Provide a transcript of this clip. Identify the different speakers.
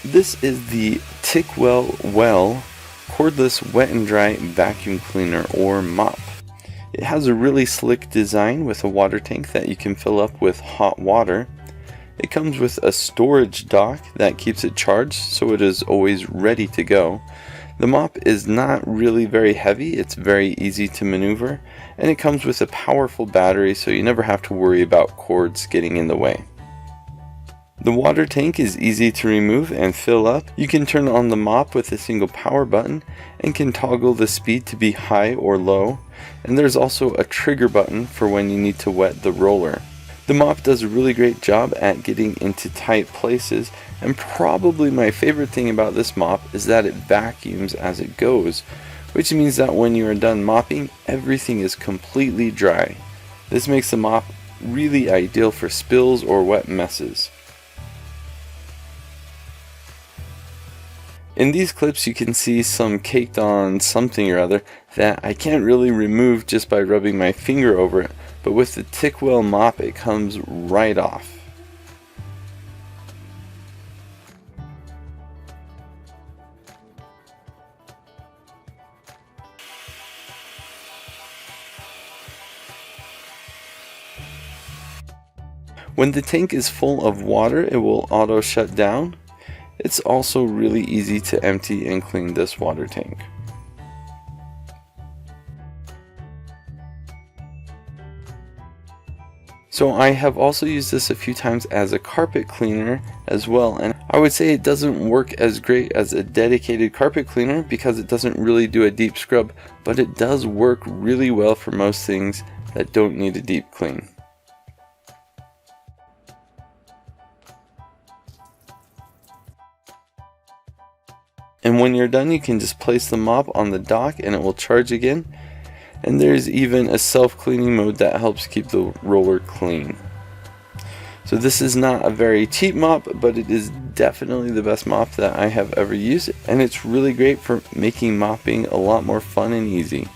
Speaker 1: This is the TICWELL Cordless Wet and Dry Vacuum Cleaner, or mop. It has a really slick design with a water tank that you can fill up with hot water. It comes with a storage dock that keeps it charged so it is always ready to go. The mop is not really very heavy, it's very easy to maneuver, and it comes with a powerful battery so you never have to worry about cords getting in the way. The water tank is easy to remove and fill up. You can turn on the mop with a single power button and can toggle the speed to be high or low, and there's also a trigger button for when you need to wet the roller. The mop does a really great job at getting into tight places, and probably my favorite thing about this mop is that it vacuums as it goes, which means that when you are done mopping, everything is completely dry. This makes the mop really ideal for spills or wet messes. In these clips you can see some caked on something or other that I can't really remove just by rubbing my finger over it, but with the TICWELL mop it comes right off. When the tank is full of water, it will auto shut down. It's also really easy to empty and clean this water tank. So I have also used this a few times as a carpet cleaner as well, and I would say it doesn't work as great as a dedicated carpet cleaner because it doesn't really do a deep scrub, but it does work really well for most things that don't need a deep clean. And when you're done, you can just place the mop on the dock and it will charge again. And there's even a self-cleaning mode that helps keep the roller clean. So this is not a very cheap mop, but it is definitely the best mop that I have ever used. And it's really great for making mopping a lot more fun and easy.